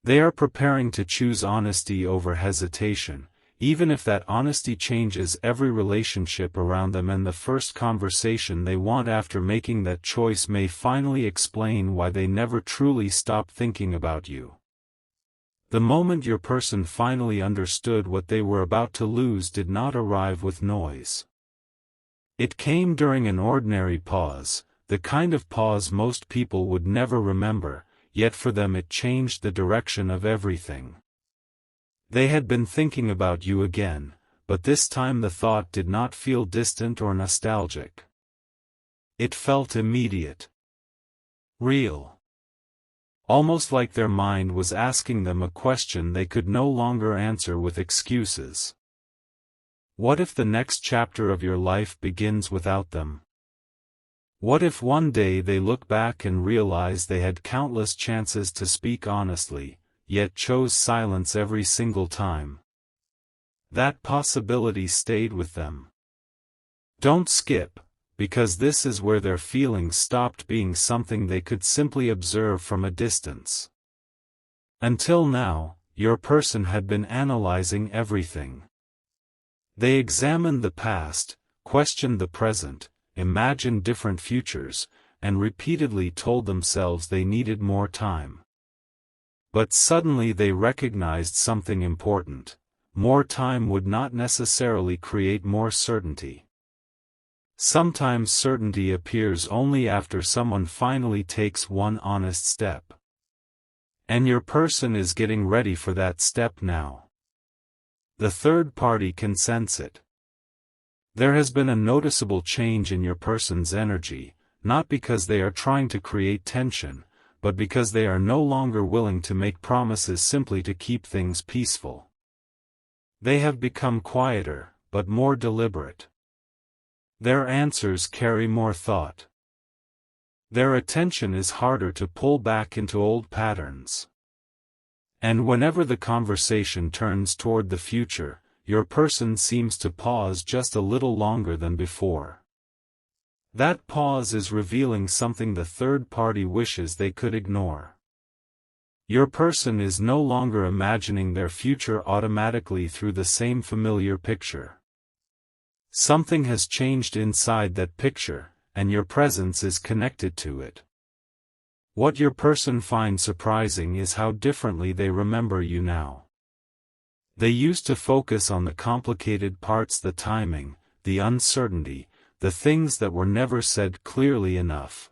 They are preparing to choose honesty over hesitation, even if that honesty changes every relationship around them, and the first conversation they want after making that choice may finally explain why they never truly stopped thinking about you. The moment your person finally understood what they were about to lose did not arrive with noise. It came during an ordinary pause, the kind of pause most people would never remember, yet for them it changed the direction of everything. They had been thinking about you again, but this time the thought did not feel distant or nostalgic. It felt immediate. Real. Almost like their mind was asking them a question they could no longer answer with excuses. What if the next chapter of your life begins without them? What if one day they look back and realize they had countless chances to speak honestly, yet chose silence every single time? That possibility stayed with them. Don't skip, because this is where their feelings stopped being something they could simply observe from a distance. Until now, your person had been analyzing everything. They examined the past, questioned the present, imagined different futures, and repeatedly told themselves they needed more time. But suddenly they recognized something important. More time would not necessarily create more certainty. Sometimes certainty appears only after someone finally takes one honest step. And your person is getting ready for that step now. The third party can sense it. There has been a noticeable change in your person's energy, not because they are trying to create tension, but because they are no longer willing to make promises simply to keep things peaceful. They have become quieter, but more deliberate. Their answers carry more thought. Their attention is harder to pull back into old patterns. And whenever the conversation turns toward the future, your person seems to pause just a little longer than before. That pause is revealing something the third party wishes they could ignore. Your person is no longer imagining their future automatically through the same familiar picture. Something has changed inside that picture, and your presence is connected to it. What your person finds surprising is how differently they remember you now. They used to focus on the complicated parts, the timing, the uncertainty, the things that were never said clearly enough.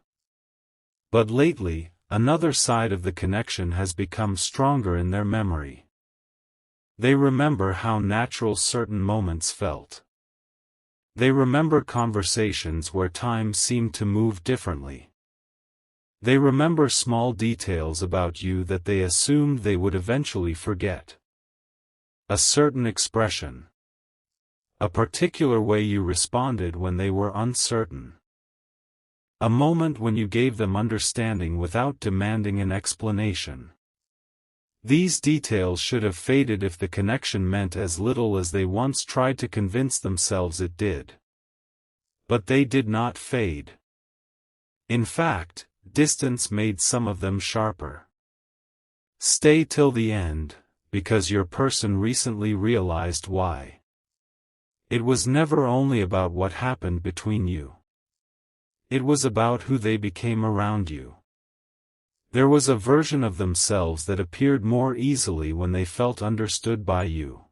But lately, another side of the connection has become stronger in their memory. They remember how natural certain moments felt. They remember conversations where time seemed to move differently. They remember small details about you that they assumed they would eventually forget. A certain expression. A particular way you responded when they were uncertain. A moment when you gave them understanding without demanding an explanation. These details should have faded if the connection meant as little as they once tried to convince themselves it did. But they did not fade. In fact, distance made some of them sharper. Stay till the end, because your person recently realized why. It was never only about what happened between you. It was about who they became around you. There was a version of themselves that appeared more easily when they felt understood by you.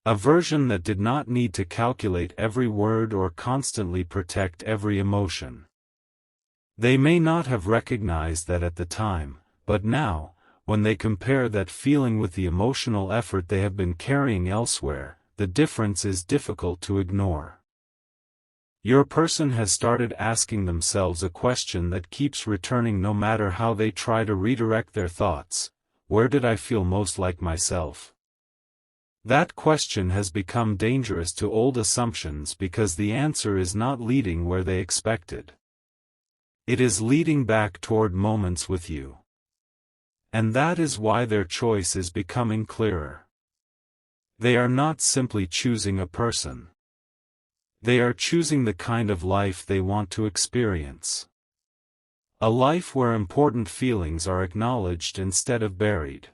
A version that did not need to calculate every word or constantly protect every emotion. They may not have recognized that at the time, but now, when they compare that feeling with the emotional effort they have been carrying elsewhere, the difference is difficult to ignore. Your person has started asking themselves a question that keeps returning no matter how they try to redirect their thoughts: where did I feel most like myself? That question has become dangerous to old assumptions because the answer is not leading where they expected. It is leading back toward moments with you. And that is why their choice is becoming clearer. They are not simply choosing a person. They are choosing the kind of life they want to experience. A life where important feelings are acknowledged instead of buried.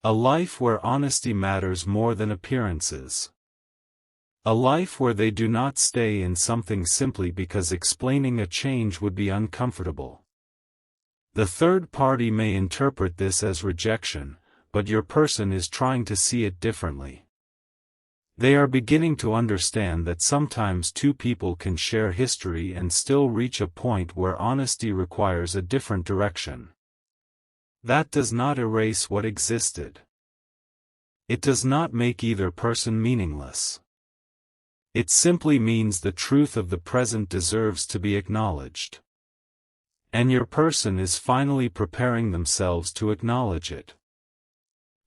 A life where honesty matters more than appearances. A life where they do not stay in something simply because explaining a change would be uncomfortable. The third party may interpret this as rejection, but your person is trying to see it differently. They are beginning to understand that sometimes two people can share history and still reach a point where honesty requires a different direction. That does not erase what existed. It does not make either person meaningless. It simply means the truth of the present deserves to be acknowledged. And your person is finally preparing themselves to acknowledge it.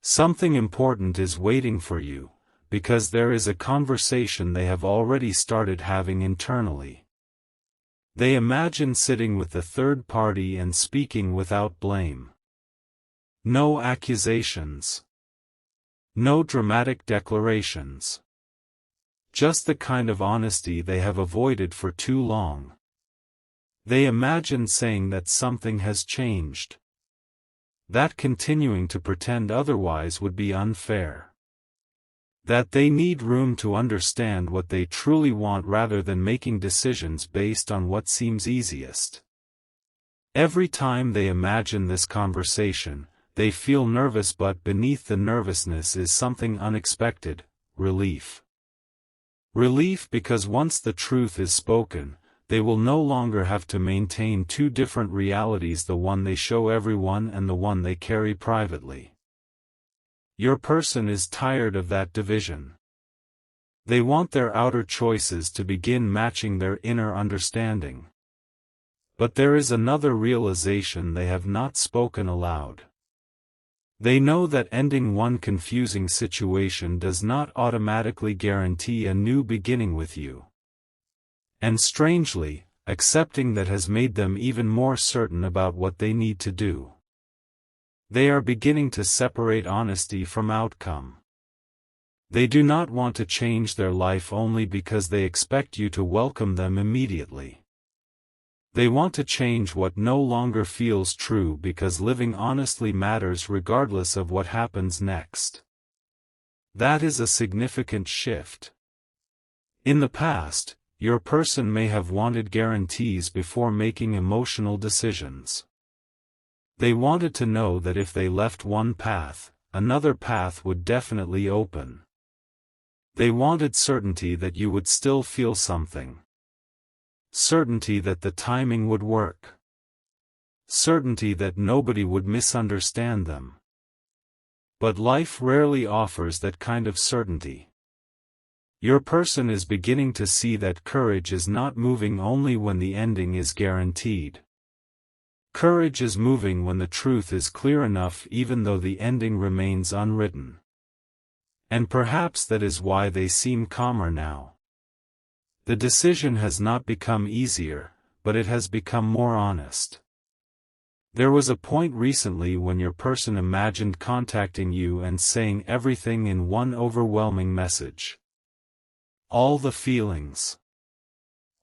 Something important is waiting for you, because there is a conversation they have already started having internally. They imagine sitting with the third party and speaking without blame. No accusations. No dramatic declarations. Just the kind of honesty they have avoided for too long. They imagine saying that something has changed. That continuing to pretend otherwise would be unfair. That they need room to understand what they truly want rather than making decisions based on what seems easiest. Every time they imagine this conversation, they feel nervous, but beneath the nervousness is something unexpected: relief. Relief because once the truth is spoken, they will no longer have to maintain two different realities, the one they show everyone and the one they carry privately. Your person is tired of that division. They want their outer choices to begin matching their inner understanding. But there is another realization they have not spoken aloud. They know that ending one confusing situation does not automatically guarantee a new beginning with you. And strangely, accepting that has made them even more certain about what they need to do. They are beginning to separate honesty from outcome. They do not want to change their life only because they expect you to welcome them immediately. They want to change what no longer feels true because living honestly matters regardless of what happens next. That is a significant shift. In the past, your person may have wanted guarantees before making emotional decisions. They wanted to know that if they left one path, another path would definitely open. They wanted certainty that you would still feel something. Certainty that the timing would work. Certainty that nobody would misunderstand them. But life rarely offers that kind of certainty. Your person is beginning to see that courage is not moving only when the ending is guaranteed. Courage is moving when the truth is clear enough even though the ending remains unwritten. And perhaps that is why they seem calmer now. The decision has not become easier, but it has become more honest. There was a point recently when your person imagined contacting you and saying everything in one overwhelming message. All the feelings.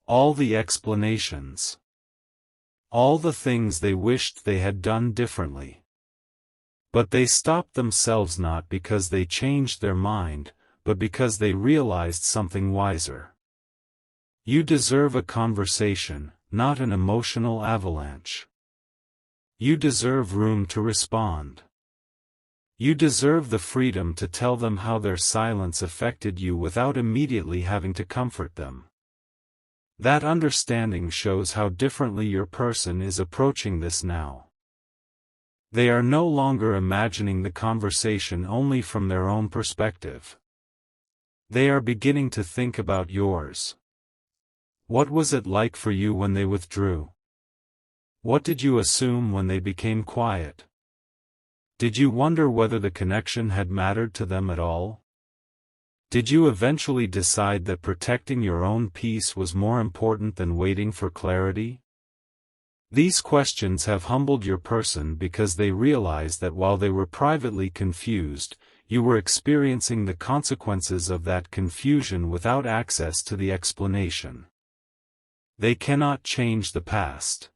All the explanations. All the things they wished they had done differently. But they stopped themselves not because they changed their mind, but because they realized something wiser. You deserve a conversation, not an emotional avalanche. You deserve room to respond. You deserve the freedom to tell them how their silence affected you without immediately having to comfort them. That understanding shows how differently your person is approaching this now. They are no longer imagining the conversation only from their own perspective. They are beginning to think about yours. What was it like for you when they withdrew? What did you assume when they became quiet? Did you wonder whether the connection had mattered to them at all? Did you eventually decide that protecting your own peace was more important than waiting for clarity? These questions have humbled your person because they realize that while they were privately confused, you were experiencing the consequences of that confusion without access to the explanation. They cannot change the past.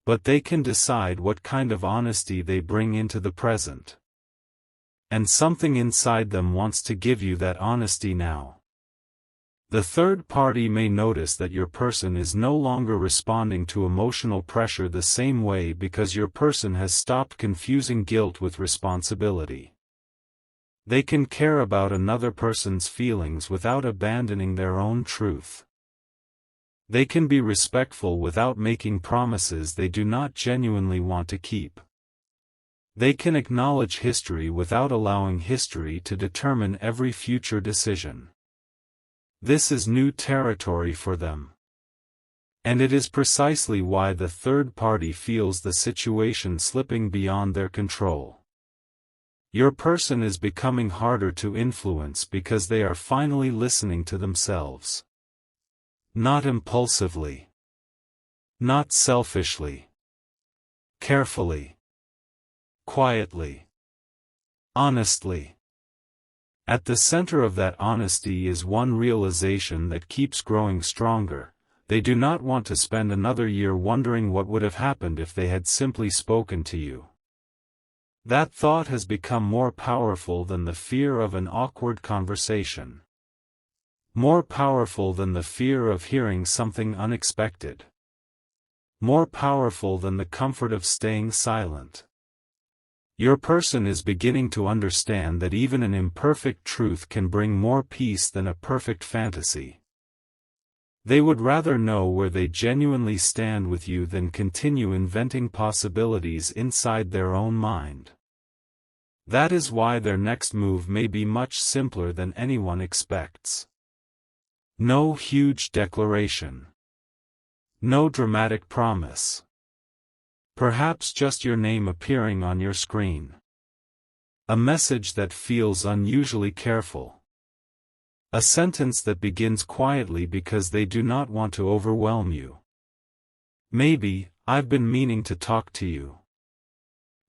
But they can decide what kind of honesty they bring into the present. And something inside them wants to give you that honesty now. The third party may notice that your person is no longer responding to emotional pressure the same way because your person has stopped confusing guilt with responsibility. They can care about another person's feelings without abandoning their own truth. They can be respectful without making promises they do not genuinely want to keep. They can acknowledge history without allowing history to determine every future decision. This is new territory for them. And it is precisely why the third party feels the situation slipping beyond their control. Your person is becoming harder to influence because they are finally listening to themselves. Not impulsively. Not selfishly. Carefully. Quietly. Honestly. At the center of that honesty is one realization that keeps growing stronger: they do not want to spend another year wondering what would have happened if they had simply spoken to you. That thought has become more powerful than the fear of an awkward conversation. More powerful than the fear of hearing something unexpected. More powerful than the comfort of staying silent. Your person is beginning to understand that even an imperfect truth can bring more peace than a perfect fantasy. They would rather know where they genuinely stand with you than continue inventing possibilities inside their own mind. That is why their next move may be much simpler than anyone expects. No huge declaration. No dramatic promise. Perhaps just your name appearing on your screen. A message that feels unusually careful. A sentence that begins quietly because they do not want to overwhelm you. Maybe, "I've been meaning to talk to you."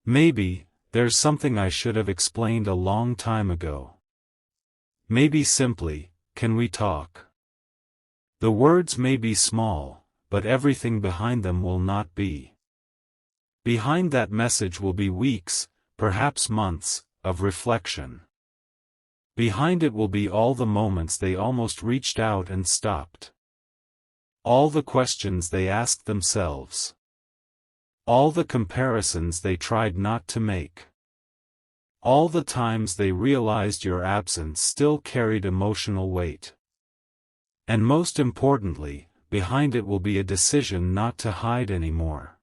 Maybe, "There's something I should have explained a long time ago." Maybe simply, "Can we talk?" The words may be small, but everything behind them will not be. Behind that message will be weeks, perhaps months, of reflection. Behind it will be all the moments they almost reached out and stopped. All the questions they asked themselves. All the comparisons they tried not to make. All the times they realized your absence still carried emotional weight. And most importantly, behind it will be a decision not to hide anymore.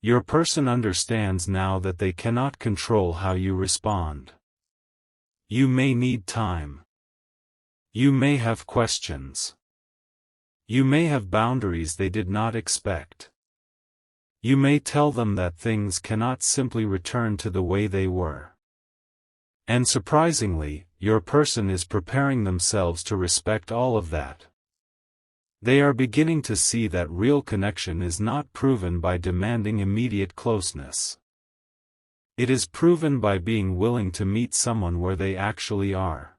Your person understands now that they cannot control how you respond. You may need time. You may have questions. You may have boundaries they did not expect. You may tell them that things cannot simply return to the way they were. And surprisingly, your person is preparing themselves to respect all of that. They are beginning to see that real connection is not proven by demanding immediate closeness. It is proven by being willing to meet someone where they actually are.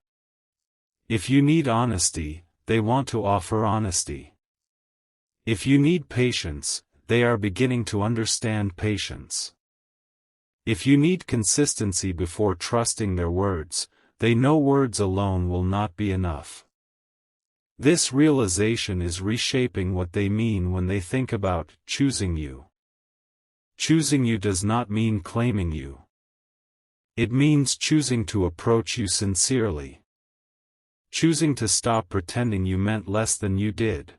If you need honesty, they want to offer honesty. If you need patience, they are beginning to understand patience. If you need consistency before trusting their words, they know words alone will not be enough. This realization is reshaping what they mean when they think about choosing you. Choosing you does not mean claiming you. It means choosing to approach you sincerely. Choosing to stop pretending you meant less than you did.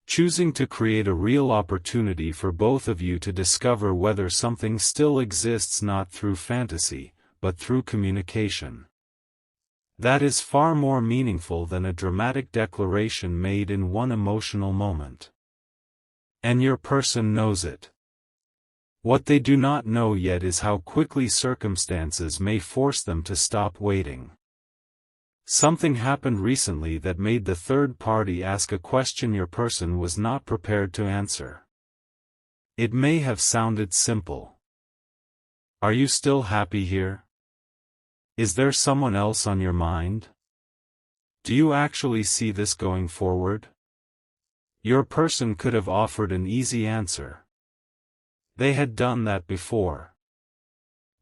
Choosing to create a real opportunity for both of you to discover whether something still exists not through fantasy, but through communication. That is far more meaningful than a dramatic declaration made in one emotional moment. And your person knows it. What they do not know yet is how quickly circumstances may force them to stop waiting. Something happened recently that made the third party ask a question your person was not prepared to answer. It may have sounded simple. Are you still happy here? Is there someone else on your mind? Do you actually see this going forward? Your person could have offered an easy answer. They had done that before.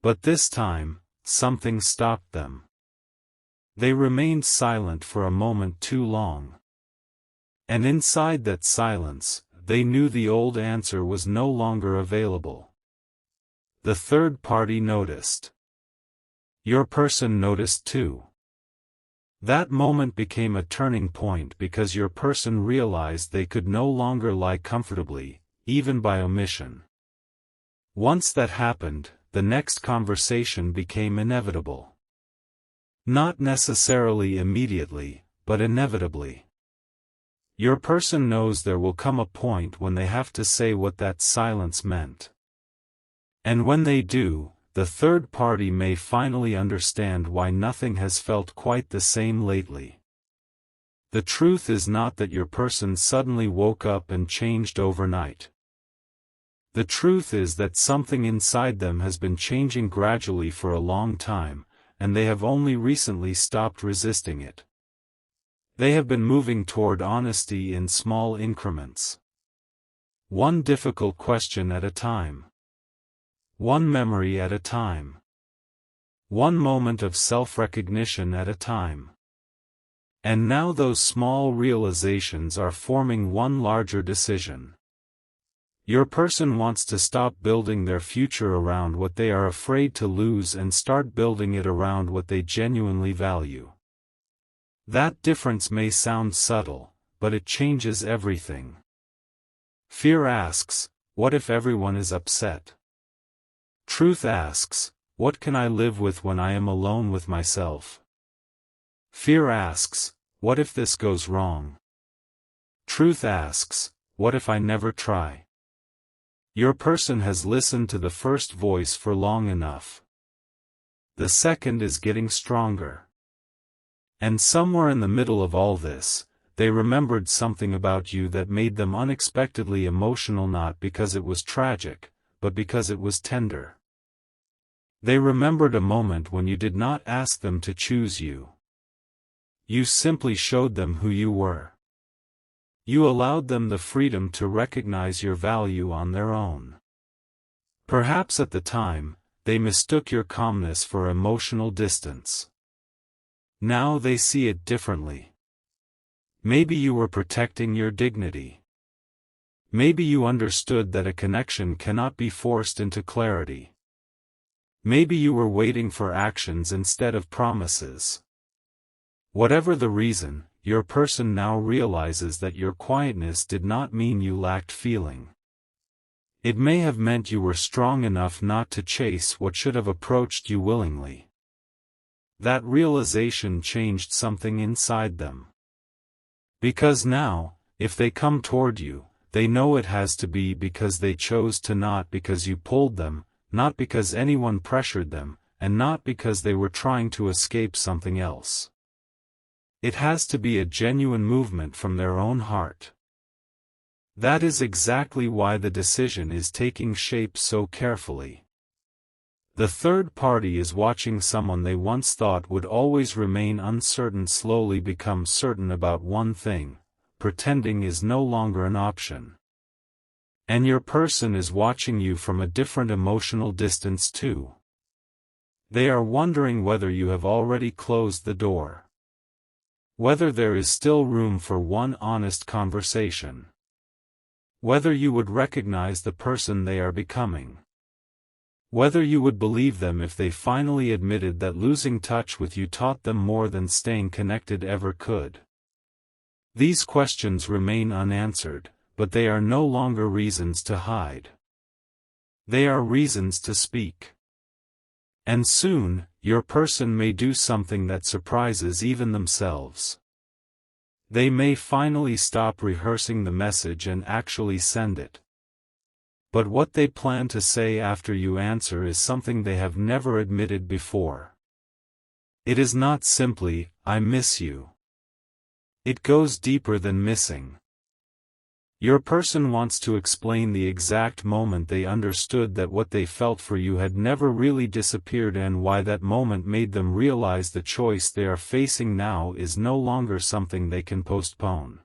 But this time, something stopped them. They remained silent for a moment too long. And inside that silence, they knew the old answer was no longer available. The third party noticed. Your person noticed too. That moment became a turning point because your person realized they could no longer lie comfortably, even by omission. Once that happened, the next conversation became inevitable. Not necessarily immediately, but inevitably. Your person knows there will come a point when they have to say what that silence meant. And when they do, the third party may finally understand why nothing has felt quite the same lately. The truth is not that your person suddenly woke up and changed overnight. The truth is that something inside them has been changing gradually for a long time, and they have only recently stopped resisting it. They have been moving toward honesty in small increments. One difficult question at a time. one memory at a time. One moment of self-recognition at a time. And now those small realizations are forming one larger decision. Your person wants to stop building their future around what they are afraid to lose and start building it around what they genuinely value. That difference may sound subtle, but it changes everything. Fear asks, what if everyone is upset? Truth asks, what can I live with when I am alone with myself? Fear asks, what if this goes wrong? Truth asks, what if I never try? Your person has listened to the first voice for long enough. The second is getting stronger. And somewhere in the middle of all this, they remembered something about you that made them unexpectedly emotional, not because it was tragic, but because it was tender. They remembered a moment when you did not ask them to choose you. You simply showed them who you were. You allowed them the freedom to recognize your value on their own. Perhaps at the time, they mistook your calmness for emotional distance. Now they see it differently. Maybe you were protecting your dignity. Maybe you understood that a connection cannot be forced into clarity. Maybe you were waiting for actions instead of promises. Whatever the reason, your person now realizes that your quietness did not mean you lacked feeling. It may have meant you were strong enough not to chase what should have approached you willingly. That realization changed something inside them. Because now, if they come toward you, they know it has to be because they chose to, not because you pulled them, not because anyone pressured them, and not because they were trying to escape something else. It has to be a genuine movement from their own heart. That is exactly why the decision is taking shape so carefully. The third party is watching someone they once thought would always remain uncertain slowly become certain about one thing: pretending is no longer an option. And your person is watching you from a different emotional distance too. They are wondering whether you have already closed the door. Whether there is still room for one honest conversation. Whether you would recognize the person they are becoming. Whether you would believe them if they finally admitted that losing touch with you taught them more than staying connected ever could. These questions remain unanswered, but they are no longer reasons to hide. They are reasons to speak. And soon, your person may do something that surprises even themselves. They may finally stop rehearsing the message and actually send it. But what they plan to say after you answer is something they have never admitted before. It is not simply, "I miss you." It goes deeper than missing. Your person wants to explain the exact moment they understood that what they felt for you had never really disappeared and why that moment made them realize the choice they are facing now is no longer something they can postpone.